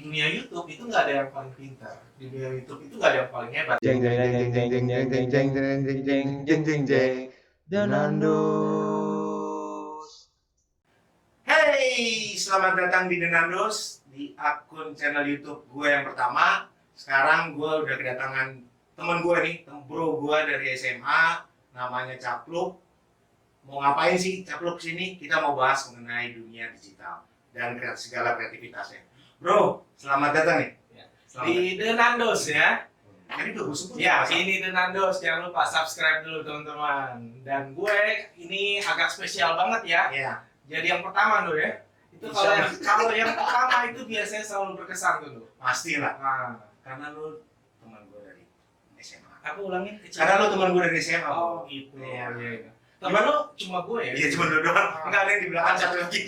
dunia YouTube itu nggak ada yang paling pintar, di dunia YouTube itu nggak ada yang paling hebat. Jeng jeng jeng jeng jeng jeng jeng jeng jeng jeng jeng jeng jeng jeng Denandos. Hey, selamat datang di Denandos, di akun channel YouTube gue yang pertama. Sekarang gue udah kedatangan temen gue nih, bro gue dari SMA, namanya Capluk. Mau ngapain sih Capluk sini? Kita mau bahas mengenai dunia digital dan segala kreativitasnya. Bro, selamat datang nih. Selamat Di Denandos ya. Tadi udah gue sebut Ya, apa? ini Denandos, jangan lupa subscribe dulu teman-teman. Dan gue ini agak spesial banget ya. Iya. Jadi yang pertama tuh ya. Itu kalau yang pertama itu biasanya selalu berkesan tuh. Pastilah, Nah, karena lu teman gue dari SMA. aku ulangin kecil. Karena lu teman gue dari SMA. Oh bro. gitu. Iya. Iya. Temen lu cuma gue ya? Iya, cuma lu doang. Enggak ada yang di belakang satu lagi.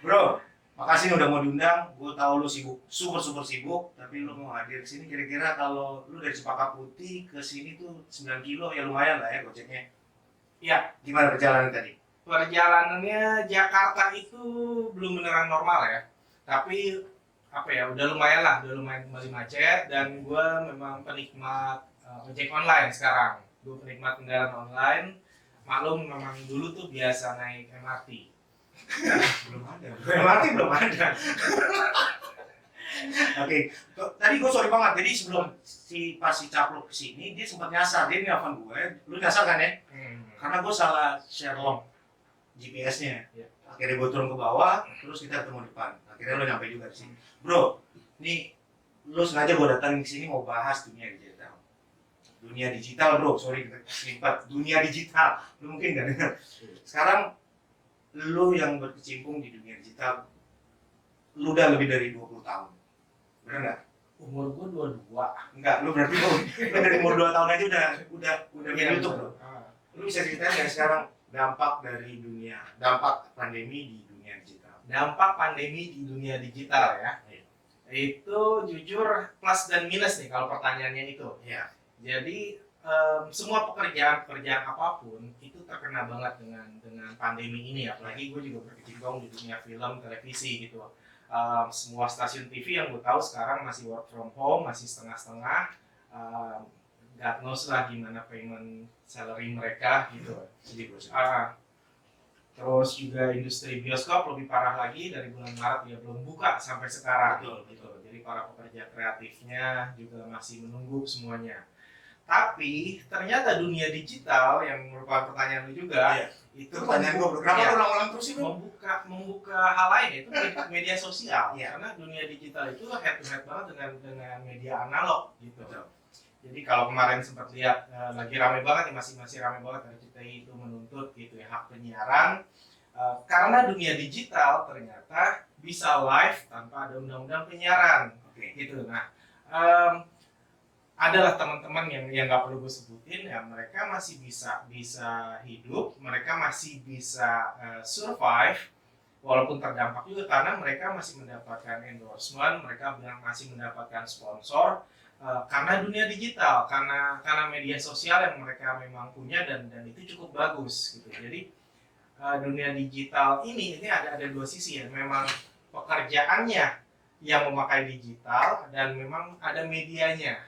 Bro, makasih nih udah mau diundang. Gue tahu lu sibuk, super sibuk, tapi lu mau hadir ke sini. Kira-kira kalau lu dari Cempaka Putih ke sini tuh 9 kilo ya lumayan lah ya gojeknya. Iya. Gimana perjalanan tadi? Perjalanannya Jakarta itu belum beneran normal ya, tapi apa ya, udah lumayan lah, udah lumayan kembali macet. Dan gue memang penikmat ojek online sekarang. Gue penikmat kendaraan online. Maklum memang dulu tuh biasa naik MRT. Belum ada. MRT belum ada. Oke, tadi gue sorry banget. Jadi sebelum si Capluk kesini, dia sempat nyasar. Dia nelfon gue. Lu nyasar kan ya? Karena gue salah share log GPS-nya. Iya. Akhirnya gue turun ke bawah, terus kita ketemu depan. Akhirnya lo nyampe juga di sini. Bro, nih lo sengaja gue datang ke sini mau bahas dunia digital. Dunia digital, bro. Sorry, singkat. Dunia digital. Lo mungkin nggak dengar. Sekarang lo yang berkecimpung di dunia digital, lo udah lebih dari 20 tahun. Bener nggak? Umur gue 22. Enggak, lo berarti lo dari umur 2 tahun aja udah main Iya, YouTube, bro. Lu bisa ceritain nggak sekarang dampak dari dampak pandemi di dunia digital? Dampak pandemi di dunia digital ya. Iya. Itu jujur plus dan minus nih kalau pertanyaannya itu. Iya. Jadi semua pekerjaan apapun itu terkena banget dengan pandemi ini. Apalagi gue juga berkecimpung di dunia film, televisi gitu. Semua stasiun TV yang gue tahu sekarang masih work from home, masih setengah-setengah. God knows lah gimana payment salary mereka gitu. Sedih bro. Terus juga industri bioskop lebih parah lagi, dari bulan Maret ya belum buka sampai sekarang. Betul. Jadi para pekerja kreatifnya juga masih menunggu semuanya. Tapi ternyata dunia digital yang merupakan pertanyaan lu juga, Iya. itu Pertanyaan gue, kenapa ya, ulang-ulang terus sih bro? membuka hal lain, itu media sosial. Iya. Karena dunia digital itu head to head banget dengan media analog gitu. Betul. Jadi kalau kemarin sempat lihat lagi rame banget nih, masih rame banget RCTI itu menuntut gitu ya hak penyiaran, karena dunia digital ternyata bisa live tanpa ada undang-undang penyiaran. Oke. Gitu. Nah, adalah teman-teman yang nggak perlu gue sebutin ya, mereka masih bisa hidup, mereka masih bisa survive walaupun terdampak juga, karena mereka masih mendapatkan endorsement, mereka masih mendapatkan sponsor. Karena dunia digital, karena media sosial yang mereka memang punya dan itu cukup bagus gitu. Jadi dunia digital ini ada dua sisi ya. Memang pekerjaannya yang memakai digital dan memang ada medianya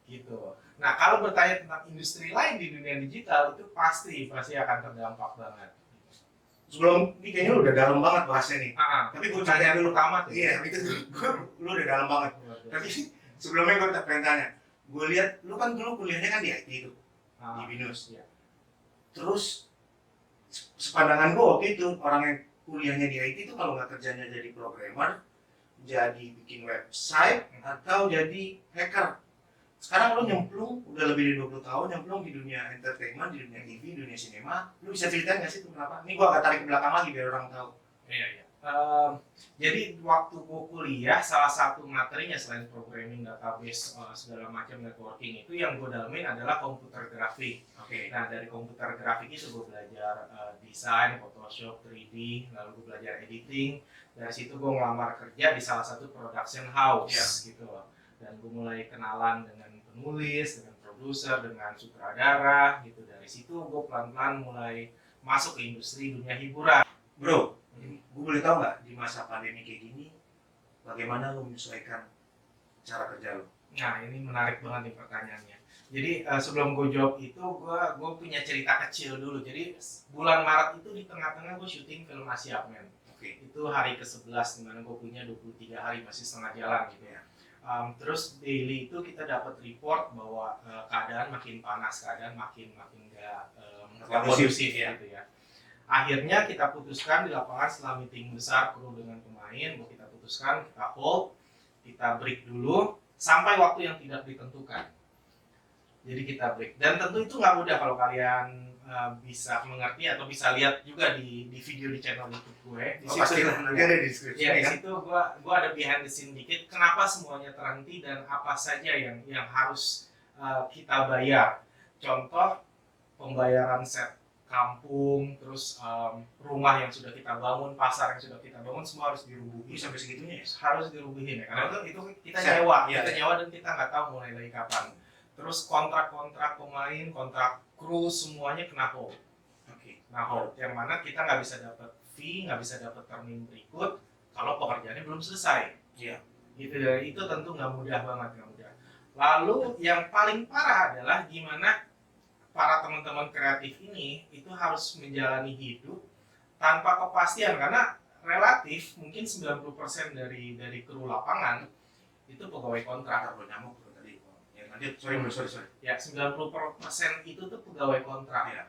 gitu. Nah, kalau bertanya tentang industri lain di dunia digital itu pasti akan terdampak banget. Sebelum ini kayaknya lu udah dalam banget bahasnya nih. Tapi gue tanya dulu pertama tuh. Iya, itu lu udah dalam banget. Tapi sebelumnya gue pengen tanya, gue lihat lu kan dulu kuliahnya kan di IT itu, di Binus. Iya. Terus sepandangan gue waktu itu orang yang kuliahnya di IT itu kalau nggak kerjanya jadi programmer, jadi bikin website atau jadi hacker. Sekarang lu nyemplung udah lebih dari 20 tahun nyemplung di dunia entertainment, di dunia TV, di dunia sinema. Lu bisa ceritain nggak sih itu kenapa? Ini gue agak tarik ke belakang lagi biar orang tahu. Iya. Jadi waktu gue kuliah, salah satu materinya selain programming, database, segala macam networking, itu yang gue dalamin adalah komputer grafik. Oke. Nah, dari komputer grafik itu gue belajar desain, Photoshop, 3D, lalu gue belajar editing. Dari situ gue ngelamar kerja di salah satu production house gitu loh. Dan gue mulai kenalan dengan penulis, dengan produser, dengan sutradara gitu. Dari situ gue pelan-pelan mulai masuk ke industri dunia hiburan. Bro, Gue boleh tahu nggak di masa pandemi kayak gini, bagaimana lo menyesuaikan cara kerja lo? Nah, ini menarik banget nih pertanyaannya. Jadi sebelum gue jawab itu, gue punya cerita kecil dulu. Jadi bulan Maret itu di tengah-tengah gue syuting film Asia Men. Oke. Itu hari ke-11 dimana gue punya 23 hari masih setengah jalan gitu ya. Terus daily itu kita dapat report bahwa keadaan makin panas, keadaan makin nggak kondusif ya. gitu ya. Akhirnya kita putuskan di lapangan setelah meeting besar kru dengan pemain, bahwa kita putuskan kita hold, kita break dulu sampai waktu yang tidak ditentukan. Jadi kita break. Dan tentu itu nggak mudah kalau kalian bisa mengerti atau bisa lihat juga di video di channel YouTube gue. Di Oh, pasti lah, nanti ada di deskripsi ya, di ya. situ gua ada behind the scene dikit. Kenapa semuanya terhenti dan apa saja yang harus kita bayar. Contoh pembayaran set kampung, terus rumah yang sudah kita bangun, pasar yang sudah kita bangun, semua harus dirubuhin. Sampai segitunya ya? Harus dirubuhin ya, karena itu kita Set, nyewa, iya, kita iya. nyewa dan kita nggak tahu mulai dari kapan. Terus kontrak-kontrak pemain, kontrak kru, semuanya kena hold. Oke. Nah, hold yang mana kita nggak bisa dapat fee, nggak bisa dapat termin berikut kalau pekerjaannya belum selesai. Iya. Gitu ya, itu tentu nggak mudah banget, nggak mudah. Lalu yang paling parah adalah gimana para teman-teman kreatif ini itu harus menjalani hidup tanpa kepastian, karena relatif mungkin 90% dari kru lapangan itu pegawai kontrak. Ntar gue nyamuk bro tadi. Ya lanjut, sorry. Ya, 90% itu tuh pegawai kontrak. Iya.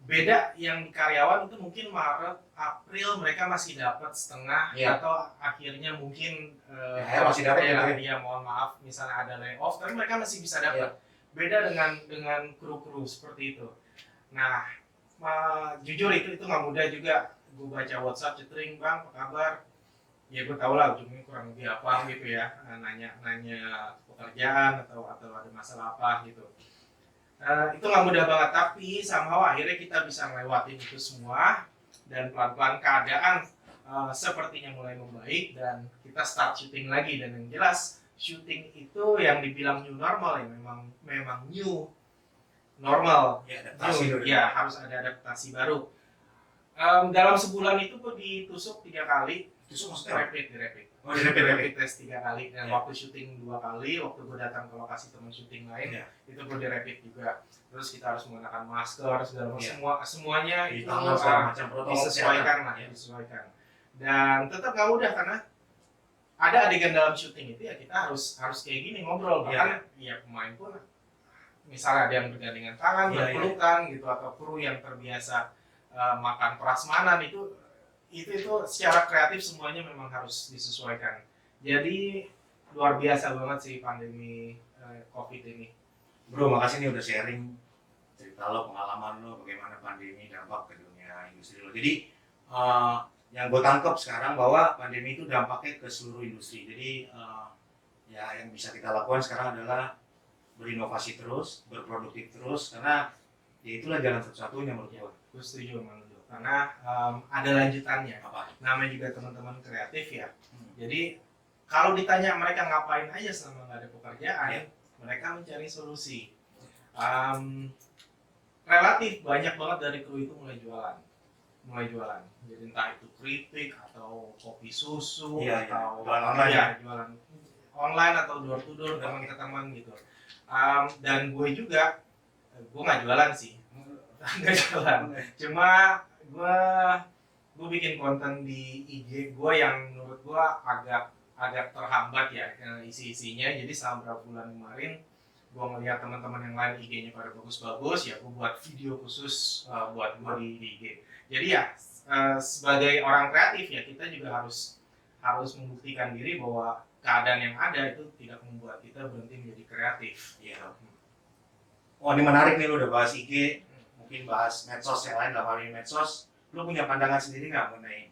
Beda yang di karyawan itu mungkin Maret, April mereka masih dapat setengah, Iya. atau akhirnya mungkin masih dapat ya, gitu ya, mohon maaf misalnya ada layoff, tapi mereka masih bisa dapat. Iya. Beda dengan kru-kru seperti itu. Nah, jujur itu nggak mudah juga. Gue baca WhatsApp cetering, bang apa kabar? Ya gue tau lah ujungnya kurang lebih apa gitu ya, nanya pekerjaan atau ada masalah apa gitu. Itu nggak mudah banget, tapi somehow akhirnya kita bisa ngelewatin itu semua dan pelan-pelan keadaan sepertinya mulai membaik dan kita start syuting lagi. Dan yang jelas syuting itu yang dibilang new normal ya memang new normal. Ya, adaptasi dulu. Ya, harus ada adaptasi baru. Dalam sebulan itu gue ditusuk 3 kali. Tusuk maksudnya? Dirapid. Oh, dirapid. Tes 3 kali. Dan Ya. waktu syuting 2 kali, waktu gue datang ke lokasi teman syuting lain, Ya. itu gue dirapid juga. Terus kita harus menggunakan masker segala macam, Ya. semuanya Di itu tangan segala macam protokol disesuaikan lah, kesehatan. disesuaikan. Dan tetap gak mudah karena ada adegan dalam syuting itu ya kita harus kayak gini ngobrol, bahkan ya pemain pun misalnya ada yang bergandengan tangan, Iya, berpelukan gitu, atau kru yang terbiasa makan prasmanan itu secara kreatif semuanya memang harus disesuaikan. Jadi luar biasa banget sih pandemi COVID ini. Bro, makasih nih udah sharing cerita lo, pengalaman lo, bagaimana pandemi dampak ke dunia industri lo. Jadi yang gue tangkap sekarang bahwa pandemi itu dampaknya ke seluruh industri. Jadi ya yang bisa kita lakukan sekarang adalah berinovasi terus, berproduktif terus, karena ya itulah jalan satu-satunya menurut gue. Gue setuju sama lu, karena ada lanjutannya. Apa? Namanya juga teman-teman kreatif ya. Jadi kalau ditanya mereka ngapain aja selama nggak ada pekerjaan, Ya. mereka mencari solusi. Relatif banyak banget dari kru itu mulai jualan. Jadi entah itu keripik atau kopi susu Iya, atau jualan online ya? jualan online atau door to door teman ke teman gitu. Dan gue juga, gue nggak jualan sih, nggak jualan. Cuma gue bikin konten di IG gue yang menurut gue agak terhambat ya isi-isinya. Jadi selama beberapa bulan kemarin gue ngeliat teman-teman yang lain IG-nya pada bagus-bagus, ya gue buat video khusus buat gue di IG. Jadi ya sebagai orang kreatif ya kita juga harus membuktikan diri bahwa keadaan yang ada itu tidak membuat kita berhenti menjadi kreatif. Iya. Oh, ini menarik nih, lu udah bahas IG, mungkin bahas medsos yang lain, dalam hal ini medsos. Lu punya pandangan sendiri nggak mengenai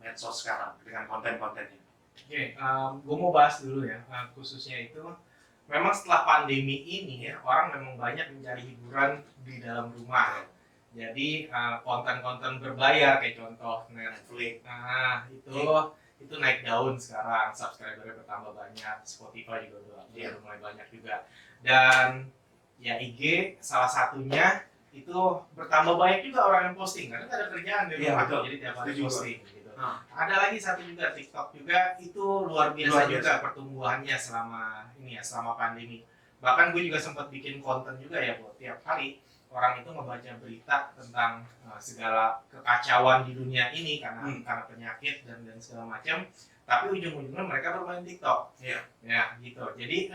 medsos sekarang dengan konten-kontennya? Oke, gue mau bahas dulu ya, khususnya itu memang setelah pandemi ini ya, orang memang banyak mencari hiburan di dalam rumah. Jadi konten-konten berbayar kayak contoh Netflix. Nah itu naik daun sekarang, subscribernya bertambah banyak, Spotify juga udah mulai banyak juga. Dan ya IG salah satunya itu bertambah banyak juga orang yang posting karena nggak ada kerjaan di Iya, rumah, betul. jadi tiap hari Setuju, posting gitu. Ah. Ada lagi satu juga TikTok juga, itu luar biasa Luar biasa. juga pertumbuhannya selama ini ya, selama pandemi. Bahkan gue juga sempat bikin konten juga ya buat tiap hari orang itu membaca berita tentang segala kekacauan di dunia ini karena penyakit dan segala macam, tapi ujung-ujungnya mereka bermain TikTok. Iya. Ya gitu. Jadi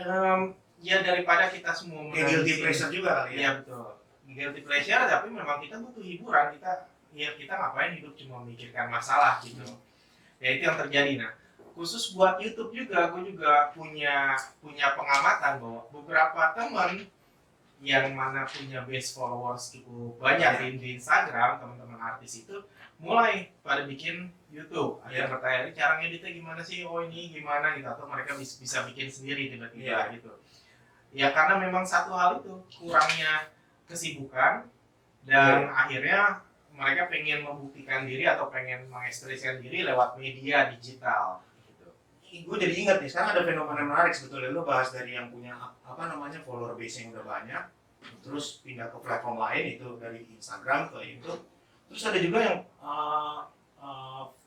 ya daripada kita semua Kayak guilty pleasure juga kali ya. Iya betul. Guilty pleasure, tapi memang kita butuh hiburan. Kita ngapain hidup cuma memikirkan masalah gitu. Ya itu yang terjadi. Nah, khusus buat YouTube juga, gue juga punya pengamatan bahwa beberapa teman yang mana punya base followers cukup banyak di Instagram, teman-teman artis itu mulai pada bikin YouTube. Ada yang bertanya, ini cara ngeditnya gimana sih? Oh ini gimana gitu, atau mereka bisa bikin sendiri tiba-tiba gitu. Ya karena memang satu hal itu, kurangnya kesibukan dan akhirnya mereka pengen membuktikan diri atau pengen mengekspresikan diri lewat media digital gitu. Gue jadi ingat nih, sekarang ada fenomena menarik sebetulnya. Lo bahas dari yang punya follower base yang udah banyak, terus pindah ke platform lain, itu dari Instagram ke YouTube. Terus ada juga yang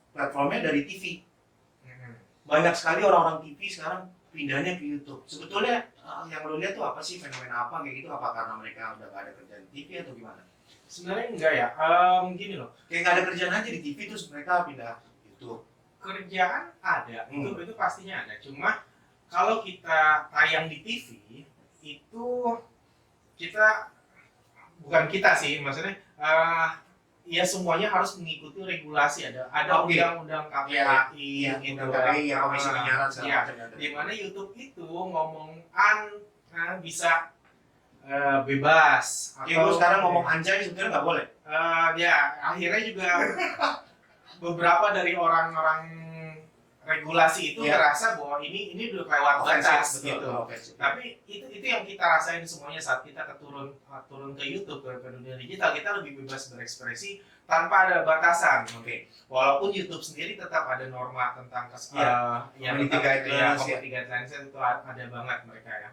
platformnya dari TV. Banyak sekali orang-orang TV sekarang pindahnya ke YouTube. Sebetulnya yang lo lihat tuh apa sih, fenomena apa kayak gitu? Apa karena mereka udah gak ada kerjaan di TV atau gimana? Sebenarnya enggak ya, gini loh. Kayak gak ada kerjaan aja di TV terus mereka pindah YouTube. Kerjaan ada, itu pastinya ada. Cuma kalau kita tayang di TV itu bukan kita sih, maksudnya ya semuanya harus mengikuti regulasi, ada undang-undang KPI gitu, KPI ya, Komisi Penyiaran ya, di mana YouTube itu ngomongan bisa bebas. Gue sekarang ngomong anjay sebetulnya nggak boleh. Ya akhirnya juga beberapa dari orang-orang regulasi itu merasa bahwa ini udah lewat batas gitu. Tapi itu yang kita rasain semuanya saat kita turun ke YouTube, ke dunia digital, kita lebih bebas berekspresi tanpa ada batasan. Walaupun YouTube sendiri tetap ada norma tentang community guidelines itu ada banget mereka ya.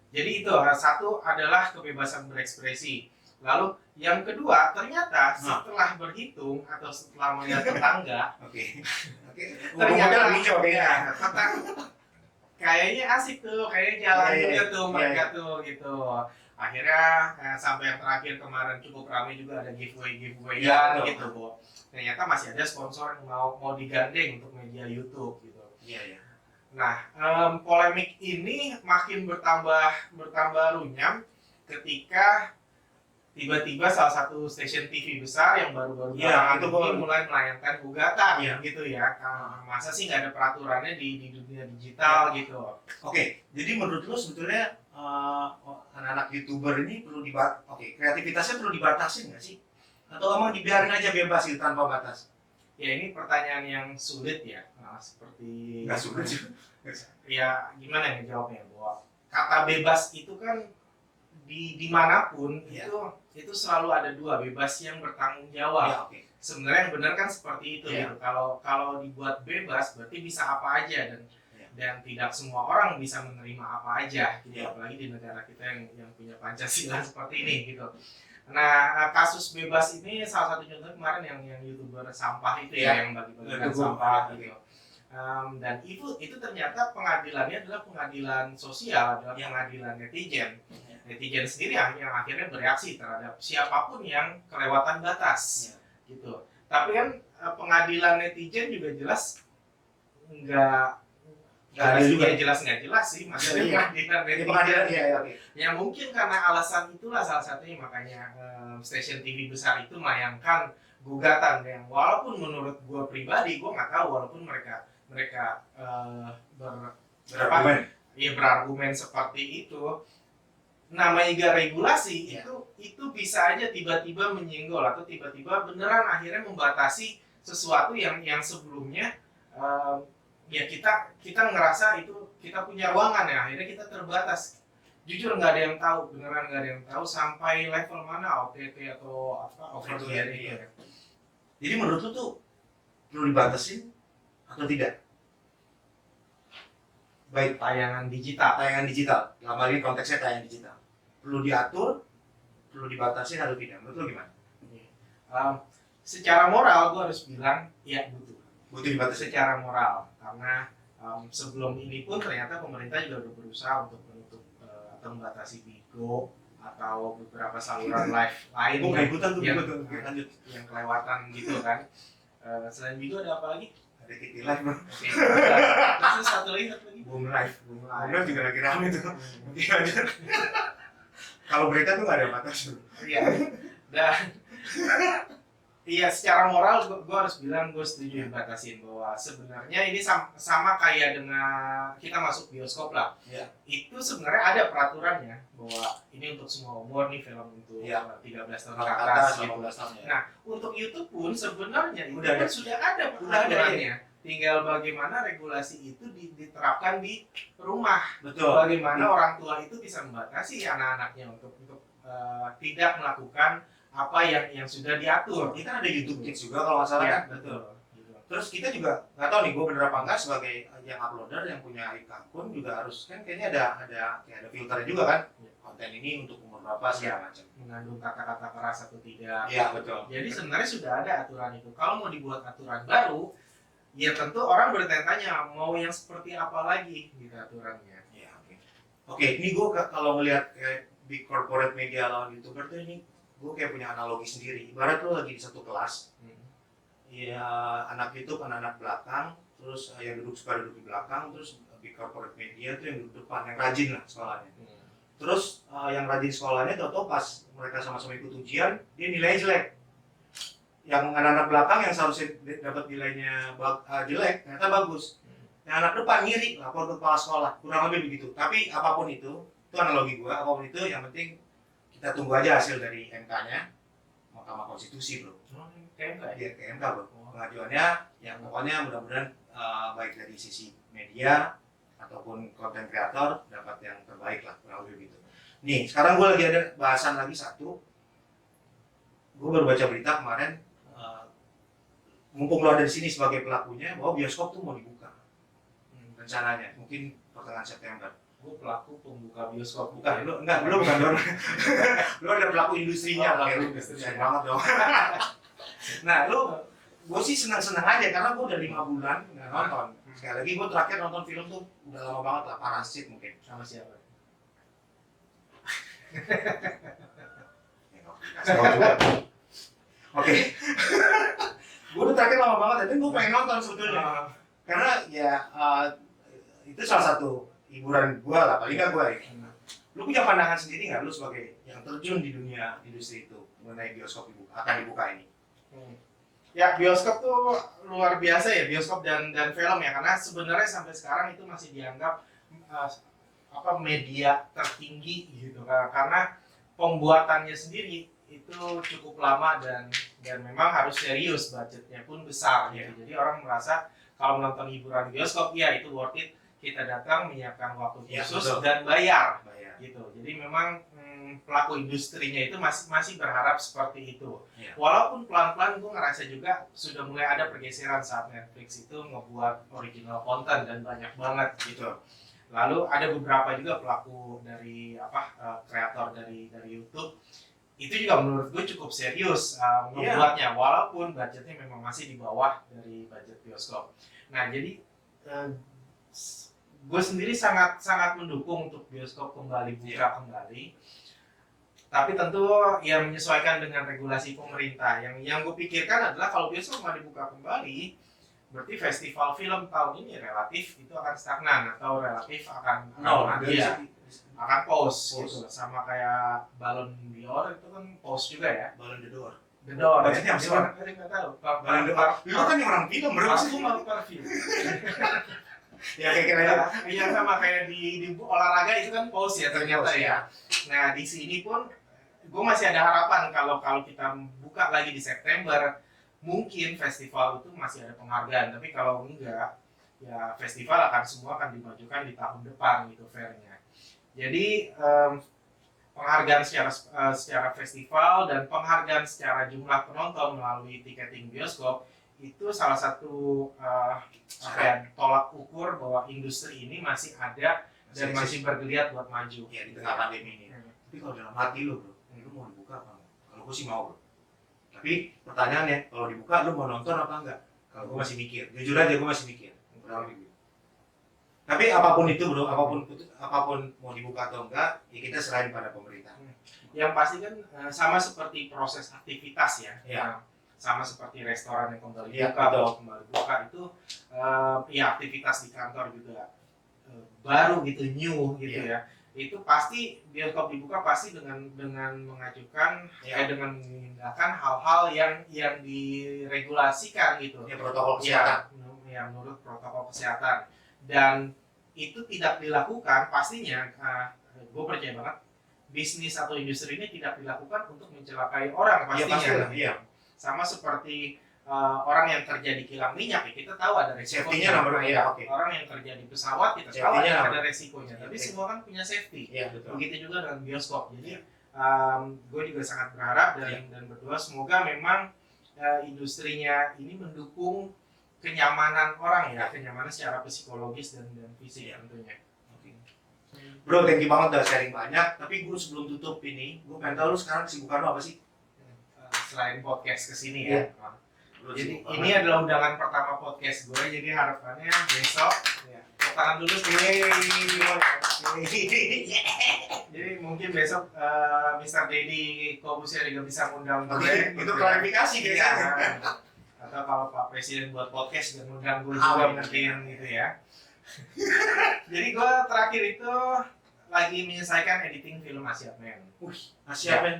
Jadi itu satu adalah kebebasan berekspresi. Lalu yang kedua, ternyata setelah berhitung atau setelah melihat tetangga, ternyata kayaknya asik tuh, kayaknya jalan juga tuh mereka tuh gitu. Akhirnya sampai yang terakhir kemarin cukup ramai juga, ada giveaway gitu, Bu. Ternyata masih ada sponsor yang mau digandeng untuk media YouTube gitu. Nah, polemik ini makin bertambah runyam ketika tiba-tiba salah satu stasiun TV besar yang baru-baru ini mulai melayangkan gugatan gitu ya. Masa sih nggak ada peraturannya di dunia digital gitu. Jadi menurut lo sebetulnya anak-anak YouTuber ini perlu kreativitasnya perlu dibatasi nggak sih? Atau emang dibiarin aja bebas gitu tanpa batas? Ya ini pertanyaan yang sulit ya. Seperti nggak sulit juga. Ya gimana ya jawabnya, bahwa kata bebas itu kan dimanapun itu selalu ada dua, bebas yang bertanggung jawab. Sebenarnya yang benar kan seperti itu gitu. Kalau dibuat bebas berarti bisa apa aja dan tidak semua orang bisa menerima apa aja gitu. Apalagi di negara kita yang punya Pancasila seperti ini gitu. Nah, kasus bebas ini salah satu contoh kemarin yang YouTuber sampah itu yang bagi-bagikan sampah gitu. Dan itu ternyata pengadilannya adalah pengadilan sosial, adalah pengadilan netizen. Netizen sendiri yang akhirnya bereaksi terhadap siapapun yang kelewatan batas gitu. Tapi kan pengadilan netizen juga jelas nggak jelas sih, maksudnya pengadilan netizen. Ya mungkin karena alasan itulah salah satunya makanya stasiun TV besar itu melayangkan gugatan yang walaupun menurut gue pribadi gue nggak tahu, walaupun mereka berargumen seperti itu, namanya juga regulasi itu bisa aja tiba-tiba menyinggol atau tiba-tiba beneran akhirnya membatasi sesuatu yang sebelumnya ya kita ngerasa itu kita punya ruangan ya, akhirnya kita terbatas. Jujur nggak ada yang tahu, beneran nggak ada yang tahu sampai level mana OTT atau over the air itu ya. Jadi menurut lu tuh perlu dibatasin atau tidak? Baik tayangan digital. Dalam hal ini konteksnya tayangan digital. Perlu diatur, perlu dibatasi atau tidak? Menurut lo gimana? Secara moral gue harus bilang ya butuh. Butuh dibatasi. Secara moral karena sebelum ini pun ternyata pemerintah juga udah berusaha untuk menutup atau membatasi Bigo atau beberapa saluran live lain Gue kayak ikutan tuh, yang, gue tuh. Lanjut. yang kelewatan gitu kan. Selain Bigo ada apa lagi? Ada Kiki Live bro. Oke. Terus satu lagi. Boom Live. Boom Boom Live juga lagi rame tuh. Mungkin aja. Kalau berita tuh nggak ada batas bro. Iya. Dan iya, secara moral gue harus bilang gue setuju dibatasin bahwa sebenarnya ini sama kayak dengan kita masuk bioskop lah. Iya. Itu sebenarnya ada peraturannya bahwa ini untuk semua umur nih, film untuk Iya. 13 tahun Kalau ke kata atas gitu. 18 tahun ya. Nah, untuk YouTube pun sebenarnya itu Udah ada. kan sudah ada peraturannya. Tinggal bagaimana regulasi itu diterapkan di rumah. Betul. Bagaimana orang tua itu bisa membatasi anak-anaknya untuk tidak melakukan apa yang sudah diatur. Kita ada YouTube Kids juga kalau nggak salah Ya, kan. betul. Terus kita juga nggak tahu nih gue bener apa enggak sebagai yang uploader yang punya akun juga harus kan kayaknya ada filternya juga kan. Ya. Konten ini untuk umur berapa segala macam. Mengandung kata-kata keras atau tidak. Iya betul. Jadi sebenarnya sudah ada aturan itu. Kalau mau dibuat aturan baru, ya tentu orang bertanya-tanya mau yang seperti apa lagi gitu aturannya. Iya oke. Oke, ini gue kalau ngelihat kayak big corporate media lawan YouTuber tuh ini gue kayak punya analogi sendiri. Ibarat lo lagi di satu kelas, ya anak YouTube, anak-anak belakang, terus yang suka duduk di belakang, terus big corporate media tuh yang duduk depan, yang rajin lah sekolahnya. Terus yang rajin sekolahnya tau pas mereka sama-sama ikut ujian, dia nilainya jelek. Yang anak-anak belakang yang seharusnya dapat nilainya jelek, ternyata bagus. Yang anak depan ngiri, lapor ke kepala sekolah, kurang lebih begitu. Tapi apapun itu analogi gua, apapun itu yang penting kita tunggu aja hasil dari MK-nya, Mahkamah Konstitusi bro. Kayak enggak ya? Dia ke MK bro. Pengajuannya, yang pokoknya mudah-mudahan baik dari sisi media ataupun konten kreator dapat yang terbaik lah, kurang lebih gitu. Nih, sekarang gue lagi ada bahasan lagi satu. Gue baru baca berita kemarin, mumpung lo ada di sini sebagai pelakunya, bahwa bioskop tuh mau dibuka. Rencananya, mungkin pertengahan September. Gue pelaku pembuka bioskop. Bukan, lu bukan donor. Lu ada pelaku industrinya, kayak lu sayang banget dong. Nah, gue sih senang-senang aja karena gue udah 5 bulan nggak nonton. Sekali lagi gue terakhir nonton film tuh udah lama banget lah, Parasit mungkin. Sama siapa? Ya, nggak usah dikasih tahu juga. Oke. Gue udah terakhir lama banget, dan gue pengen nonton sebetulnya. Karena ya itu salah satu hiburan gue lah, paling nggak gue ya. Lu punya pandangan sendiri nggak lu sebagai yang terjun di dunia industri itu mengenai bioskop akan dibuka ini? Ya, bioskop tuh luar biasa ya, bioskop dan film ya, karena sebenarnya sampai sekarang itu masih dianggap media tertinggi gitu, karena pembuatannya sendiri itu cukup lama dan memang harus serius, budgetnya pun besar gitu. Jadi orang merasa kalau menonton hiburan bioskop ya itu worth it, kita datang menyiapkan waktu khusus dan bayar gitu. Jadi memang pelaku industrinya itu masih berharap seperti itu. Walaupun pelan-pelan gue ngerasa juga sudah mulai ada pergeseran saat Netflix itu ngebuat original content dan banyak banget gitu. Lalu ada beberapa juga pelaku dari kreator dari YouTube itu juga menurut gue cukup serius membuatnya, walaupun budgetnya memang masih di bawah dari budget bioskop. Nah jadi gue sendiri sangat mendukung untuk bioskop kembali buka kembali, tapi tentu ya menyesuaikan dengan regulasi pemerintah. Yang gue pikirkan adalah kalau bioskop nggak dibuka kembali, berarti festival film tahun ini relatif itu akan stagnan atau relatif akan akan pause gitu. Sama kayak Ballon d'Or itu kan pause juga ya. Ballon d'Or. Budgetnya apa? Nggak tahu. Ballon d'Or. Itu kan yang orang film berapa sih? Aku mau film. Ya kira-kira Iya sama kayak di olahraga itu kan pause ya ternyata ya. Nah di sini pun gue masih ada harapan kalau kita buka lagi di September, mungkin festival itu masih ada penghargaan. Tapi kalau enggak, ya festival semua akan dimajukan di tahun depan gitu fairnya. Jadi penghargaan secara festival dan penghargaan secara jumlah penonton melalui tiketing bioskop itu salah satu tolak ukur bahwa industri ini masih ada dan masih bergeliat buat maju. Ya di tengah pandemi ini. Tapi kalau dalam hati lo bro, lo mau dibuka apa enggak? Kalau gue sih mau bro. Tapi pertanyaannya, kalau dibuka lu mau nonton apa enggak? Kalau gue masih mikir, jujur aja gue masih mikir. Kurang lebih gitu. Tapi apapun itu bro, apapun mau dibuka atau enggak, ya kita serahin pada pemerintah. Yang pasti kan sama seperti proses aktivitas ya. Iya. Sama seperti restoran yang kembali Iya, buka, betul. atau kembali buka itu ya aktivitas di kantor juga baru gitu, new gitu Iya. ya. Itu pasti bioskop dibuka pasti dengan mengajukan Iya. dengan mengindahkan hal-hal yang diregulasikan gitu. Ya protokol kesehatan. Ya, menurut protokol kesehatan. Dan itu tidak dilakukan pastinya, gue percaya banget bisnis atau industri ini tidak dilakukan untuk mencelakai orang Iya pastinya. pasti lah, iya. Sama seperti orang yang kerja di kilang minyak ya, kita tahu ada resikonya. Safety-nya nomor ya, oke. Orang yang kerja di pesawat kita tahu Safety-nya ada nomor. resikonya. Tapi Oke. semua kan punya safety. Iya betul. Begitu juga dengan bioskop. Jadi Iya. gue juga sangat berharap dan berdoa semoga memang industrinya ini mendukung kenyamanan orang ya, kenyamanan secara psikologis dan fisik tentunya. Oke. Bro, thank you banget udah sharing banyak. Tapi gue sebelum tutup ini, gue pengen tahu lu sekarang kesibukan lu apa sih? Selain podcast kesini Iya. ya. Lu Jadi sibuk ini banget. adalah undangan pertama podcast gue. Jadi harapannya besok ya, tepuk tangan dulu sih. Jadi mungkin besok Mr. Deddy Kobusier juga bisa ngundang gue. Oke, itu klarifikasi Iya. biasanya. Atau kalau Pak Presiden buat podcast juga ngundang gue juga Amin. mungkin gitu ya. Jadi gue terakhir itu lagi menyelesaikan editing film Asia Man. Asia men,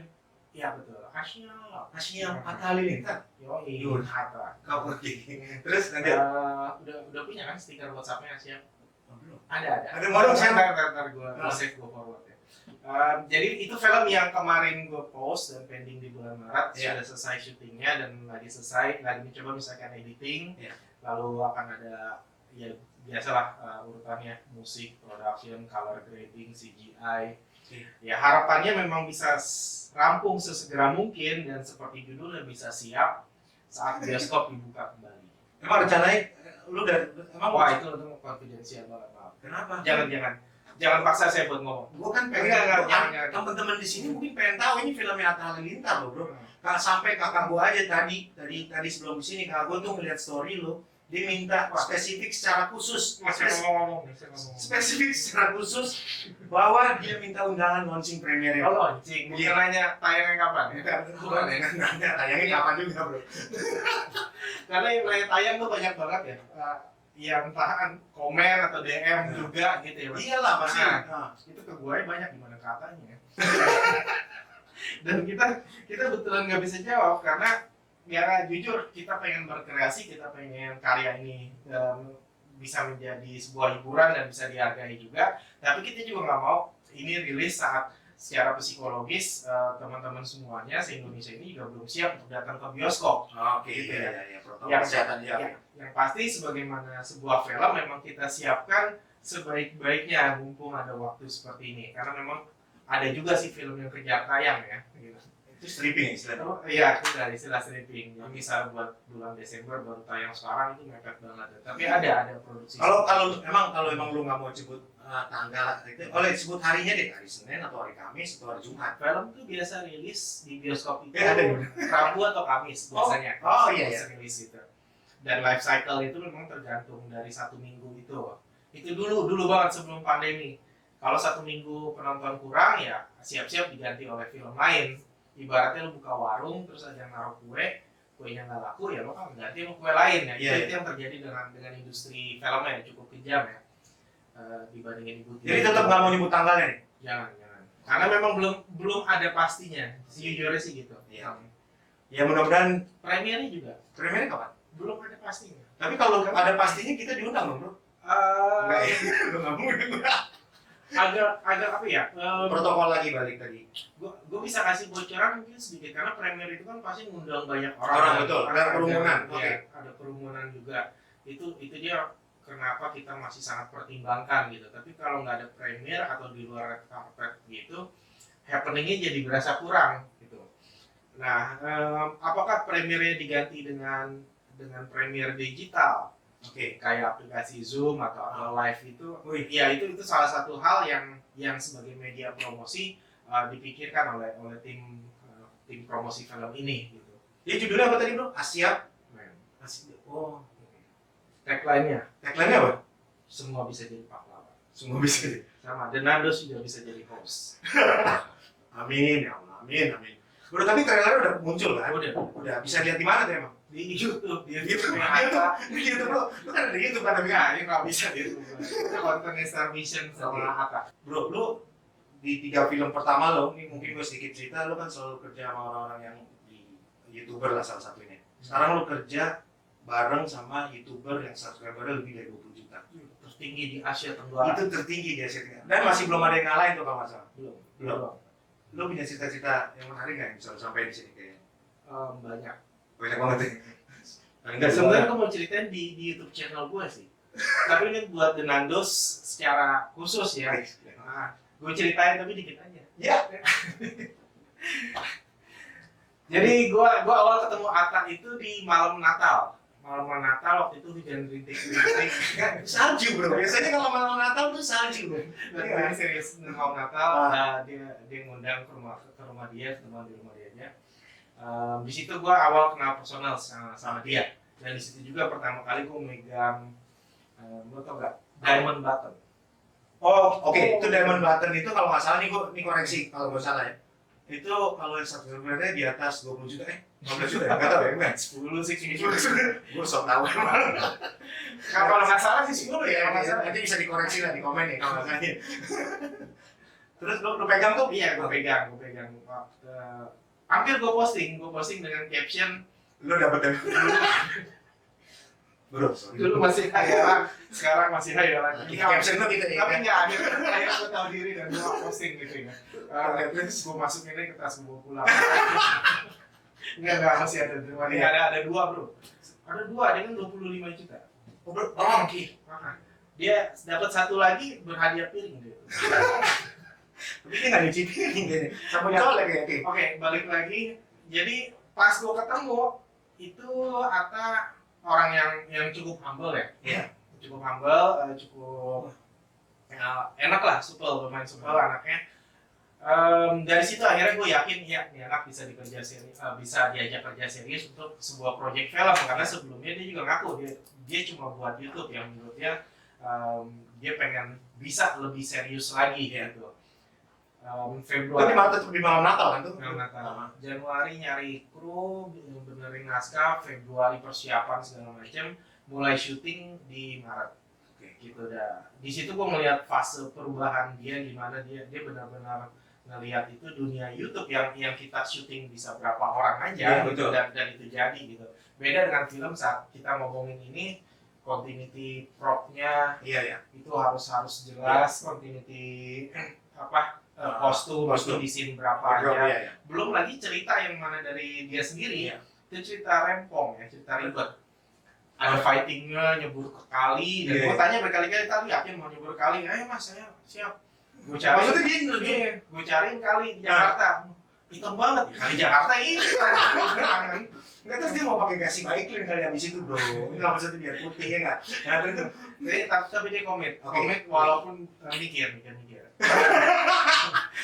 Iya betul. Asia. Asia Atta Halilintar. Yoi. Yun. Hatta. Kau pergi. Terus nanti Udah punya kan stiker WhatsApp-nya Asia? Oh, belum. Ada. Ada, mau dong, Sam. Ntar gue save, gue forward ya. Jadi itu film yang kemarin gue post dan pending di bulan Maret. Iya. Sudah selesai syutingnya dan lagi mencoba misalkan editing. Iya. Lalu akan ada ya biasalah urutannya musik, production, color grading, CGI. Iya. Ya harapannya memang bisa rampung sesegera mungkin dan seperti judulnya bisa siap saat bioskop dibuka kembali. Emang rencananya lu emang Wah itu konfidensial banget, maaf. kenapa? Jangan paksa saya buat ngomong. Gua kan pengen Enggak. teman-teman di sini mungkin pengen tahu ini filmnya Atta Halilintar loh, bro. Sampai kakak gua aja tadi sebelum sini kakak gua tuh ngeliat story lo, dia minta spesifik secara khusus, Masih ngomong. spesifik secara khusus bahwa dia minta undangan launching premiere. Oh launching, bukan nanya tayangnya kapan ya? Bukan ya, tayangnya kapan juga bro. Karena yang nanya tayang tuh banyak banget ya. Yang entah komen atau DM juga gitu ya. Mas. Iyalah pasti. Nah, Nah, itu ke gue banyak gimana katanya. Dan kita betulan nggak bisa jawab karena ya jujur kita pengen berkreasi, kita pengen karya ini bisa menjadi sebuah hiburan dan bisa dihargai juga. Tapi kita juga nggak mau ini rilis saat secara psikologis teman-teman semuanya se-Indonesia ini juga belum siap untuk datang ke bioskop. Oke, Gitu iya, protokol Yang- kesehatan ya. Yang pasti sebagaimana sebuah film memang kita siapkan sebaik-baiknya mumpung ada waktu seperti ini. Karena memang ada juga sih film yang kejar tayang ya. Gitu. Itu stripping ya istilahnya. Oh, iya, itu dari istilah stripping. Jadi misal buat bulan Desember baru tayang sekarang itu mepet banget. Tapi ada produksi. Kalau emang lu nggak mau sebut tanggal itu, oleh sebut harinya deh, hari Senin atau hari Kamis atau hari Jumat. film tuh biasa rilis di bioskop itu Ya, ada. Rabu atau Kamis biasanya. Oh, iya, Biasa rilis itu. Dan life cycle itu memang tergantung dari 1 minggu itu. Itu dulu banget sebelum pandemi. Kalau 1 minggu penonton kurang ya siap-siap diganti oleh film lain. Ibaratnya lu buka warung terus ada yang naruh kuenya nggak laku ya lo kan ganti sama kue lain ya. Iya, Itu yang terjadi dengan industri filmnya yang cukup kejam ya. Dibandingin ibu Jadi tetap nggak mau nyebut tanggalnya nih. jangan. Karena memang belum ada pastinya. Sejujurnya sih gitu. Iya. Ya mudah-mudahan Premiernya juga premiernya kapan? belum ada pastinya. Tapi kalau ada pastinya kita diundang dong bro. Enggak ya, lu nggak mau agak apa ya? protokol lagi balik tadi. Gue bisa kasih bocoran mungkin sedikit karena premier itu kan pasti ngundang banyak Orang, orang. betul. Karena Ada kerumunan. Iya, Oke. ada kerumunan juga. Itu dia kenapa kita masih sangat pertimbangkan gitu. Tapi kalau nggak ada premier atau di luar karpet gitu, happeningnya jadi berasa kurang gitu. Nah, apakah premiernya diganti dengan premier digital? Oke. Kayak aplikasi Zoom atau live itu, Wih. ya itu salah satu hal yang sebagai media promosi dipikirkan oleh tim promosi film ini gitu. Dia judulnya apa tadi bro? Asia. Nah, Oh. tagline-nya Tagline-nya apa? semua bisa jadi pahlawan. Semua bisa. Sama The Nandos juga bisa jadi host. Amin ya Allah. Amin. Bro tapi trailernya udah muncul kan? Udah. Bisa lihat di mana tuh emang? Di YouTube, di YouTube. YouTube yang ada. Di YouTube bro. Lu kan ada di YouTube kan tapi Enggak, ini nggak bisa di YouTube. Itu kontennya Star Vision sama Oke. Atta. Bro, lu di 3 film pertama lo, ini mungkin gue sedikit cerita, lu kan selalu kerja sama orang-orang yang di YouTuber lah salah satunya. Sekarang lu kerja bareng sama YouTuber yang subscribernya lebih dari 20 juta. Tertinggi di Asia Tenggara. Itu tertinggi di Asia Tenggara. Dan masih belum ada yang ngalahin tuh kalau nggak salah. Belum. Lu punya cerita-cerita yang menarik nggak yang bisa lu sampai di sini kayaknya? Banyak. Banyak banget ya. Paling Enggak, nggak sebenarnya gue mau ceritain di YouTube channel gue sih. Tapi ini buat The Nandos secara khusus ya. Nah, gue ceritain tapi dikit aja. Ya. Jadi gue awal ketemu Atta itu di malam Natal. Malam Natal waktu itu hujan rintik-rintik. Salju bro. Biasanya kalau malam Natal tuh salju bro. Dan Iya. ini serius malam Natal. Dia ngundang ke rumah dia, teman di rumah dia. Di situ gue awal kenal personal sama dia. Dan di situ juga pertama kali gue megang, lo tau gak? Diamond Button. Oh, oke. Itu Diamond Button itu kalau nggak salah nih gue koreksi kalau nggak salah ya. Itu kalau yang subscribernya di atas 20 juta 15 juta ya? Nggak tahu ya, enggak? 10 sih. Gue sok tahu. Kalau nggak salah sih 10 ya. Kalau nggak salah nanti bisa dikoreksi lah di komen nih kalau nggak salah. Terus lu pegang tuh? Iya, gue pegang. Hampir gue posting dengan caption Lu dapet dari bro, sorry. dulu masih hayalan, sekarang masih hayalan. Di caption lu gitu ya. Tapi nggak, akhirnya gue tahu diri dan gue posting gitu ya. Terus gue masukin ke tas gue bawa pulang. Enggak, masih ada dua. Ini ada dua bro. Ada dua dengan 25 juta. Oh, bro. Oh, oke. Dia dapat satu lagi berhadiah piring dia. Tapi dia nggak nyuci piring kayaknya. Sama colek kayaknya. Oke, balik lagi. Jadi pas gue ketemu itu Atta orang yang cukup humble ya. Iya. Cukup humble, cukup enak lah, bermain supel anaknya. Dari situ akhirnya gue yakin ya ini anak bisa bisa diajak kerja serius untuk sebuah proyek film karena sebelumnya dia juga ngaku dia cuma buat YouTube yang menurut dia pengen bisa lebih serius lagi gitu. Februari di malam Natal kan tuh? malam Natal. Januari nyari kru, benerin naskah, Februari persiapan segala macam, mulai syuting di Maret. Gitu dah. Di situ gue melihat fase perubahan dia di mana dia benar-benar ngelihat itu dunia YouTube yang kita syuting bisa berapa orang aja gitu, dan itu jadi gitu. Beda dengan film saat kita ngomongin ini continuity prop-nya itu harus jelas, continuity kostum di scene berapa aja. Belum lagi cerita yang mana dari dia sendiri itu cerita rempong ya, cerita ribet. Ada fightingnya, nyebur ke kali, dan gue tanya berkali-kali tadi yakin mau nyebur kali, ayo mas saya siap. Gue cari, gue cariin kali di Jakarta, hitam banget kali Jakarta ini. Nggak, terus dia mau pakai kasih baiklin kali habis itu bro. Nggak maksudnya biar putih ya nggak? Nah terus tapi dia komit walaupun mikir.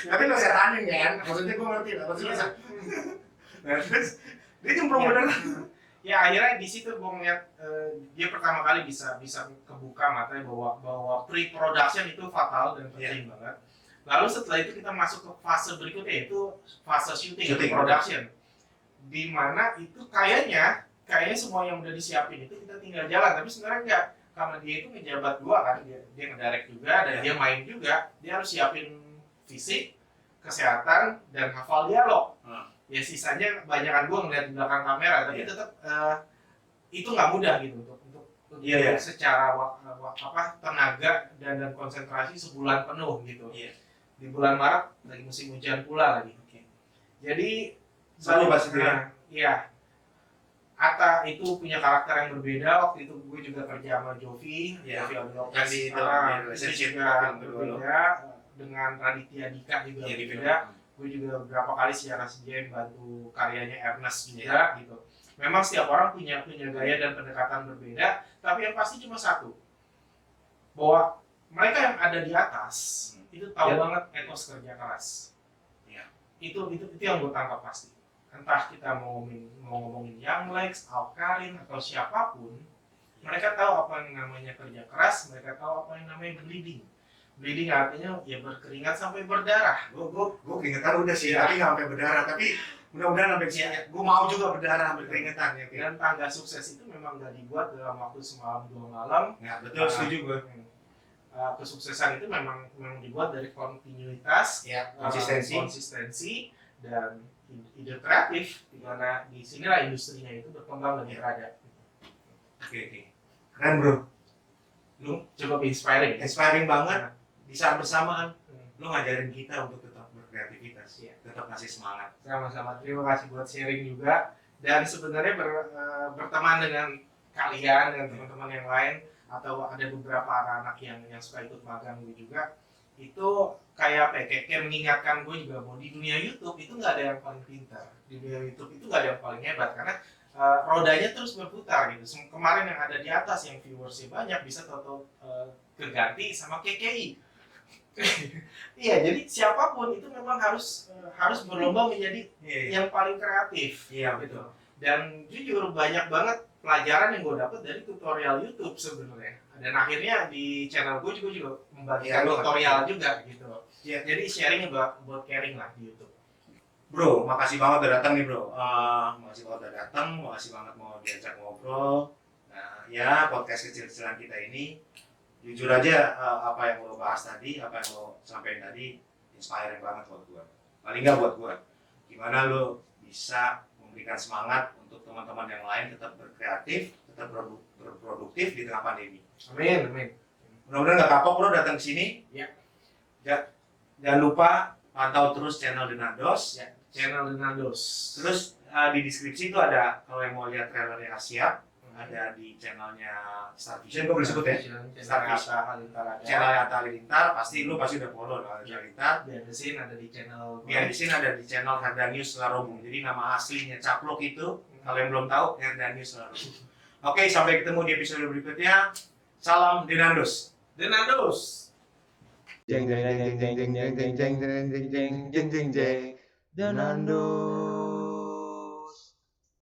Tapi lo setanin kan? Maksudnya gue ngerti lah, maksudnya nah terus dia nyemplung bener. Ya akhirnya di situ gue ngeliat dia pertama kali bisa kebuka matanya bahwa pre-production itu fatal dan penting banget. Lalu setelah itu kita masuk ke fase berikutnya yaitu fase syuting production, di mana itu kayaknya semua yang udah disiapin itu kita tinggal jalan, tapi sebenarnya enggak, karena dia itu ngejabat dua kan, dia ngedirect juga dan dia main juga, dia harus siapin fisik, kesehatan dan hafal dialog. Ya sisanya banyakan gue ngeliat di belakang kamera, tapi tetap itu nggak mudah gitu untuk secara tenaga dan konsentrasi sebulan penuh gitu. Di bulan Maret lagi musim hujan pula lagi. Jadi Atta itu punya karakter yang berbeda. Waktu itu gue juga kerja sama Jovi Lopez, itu juga berbeda dengan Raditya Dika juga berbeda. Gue juga beberapa kali secara sejen bantu karyanya Ernest juga gitu. Memang setiap orang punya gaya dan pendekatan berbeda, tapi yang pasti cuma satu, bahwa mereka yang ada di atas itu tahu banget etos kerja keras. itu yang gue tangkap pasti. Entah kita mau ngomongin Young Lex, Karin atau siapapun, mereka tahu apa yang namanya kerja keras, mereka tahu apa yang namanya bleeding. Bleeding artinya ya berkeringat sampai berdarah. Gue keringetan udah sih, tapi nggak sampai berdarah. Tapi mudah-mudahan sampai sini. Gue mau juga berdarah sampai keringetan ya. Dan tangga sukses itu memang nggak dibuat dalam waktu semalam 2 malam. Ya betul, setuju gue. Kesuksesan itu memang dibuat dari kontinuitas, konsistensi dan ide kreatif, di mana di sinilah industrinya itu berkembang dan berada. Oke. Keren bro. Lu Cukup inspiring. Inspiring banget. Di saat bersamaan, lu ngajarin kita untuk tetap berkreativitas, tetap ngasih semangat. Sama-sama. Terima kasih buat sharing juga. Dan sebenarnya berteman dengan kalian dan teman-teman yang lain, atau ada beberapa anak-anak yang suka ikut magang gue juga, itu kayak mengingatkan gue juga bahwa di dunia YouTube itu nggak ada yang paling pintar, di dunia YouTube itu nggak ada yang paling hebat, karena rodanya terus berputar gitu. Kemarin yang ada di atas yang viewersnya banyak bisa tahu keganti sama KKI. Iya, jadi siapapun itu memang harus berlomba menjadi yang paling kreatif. Iya gitu. Dan jujur banyak banget pelajaran yang gue dapat dari tutorial YouTube sebenarnya. Dan akhirnya di channel gue juga membagikan tutorial juga gitu. Ya. Jadi sharing buat caring lah di YouTube. Bro, makasih banget udah datang nih bro. Makasih banget udah datang, makasih banget mau diajak ngobrol. Nah, ya podcast kecil-kecilan kita ini, jujur aja apa yang lo bahas tadi, apa yang lo sampaikan tadi, inspiring banget buat gue. Paling nggak buat gue. Gimana lo bisa memberikan semangat untuk teman-teman yang lain tetap berkreatif, tetap berproduktif di tengah pandemi. Amin. Mudah-mudahan nggak kapok bro datang ke sini. Ya. Jangan lupa pantau terus channel Denandos. Ya. Channel Denandos. Terus di deskripsi itu ada, kalau yang mau lihat trailernya Asia, ada di channelnya Star Vision, gue boleh sebut ya? Star Vision. Channel Atta Halilintar, pasti lu pasti udah follow lah Atta Halilintar. Behind the Scene ada di channel. Behind the Scene ada di channel Herdanius Larobung. Jadi nama aslinya Caplok itu, kalau yang belum tahu, Herdanius Larobung. Oke, sampai ketemu di episode berikutnya. Salam Denandos. Denandos. Jeng jeng jeng jeng jeng jeng jeng jeng jeng jeng jeng jeng jeng. Denando.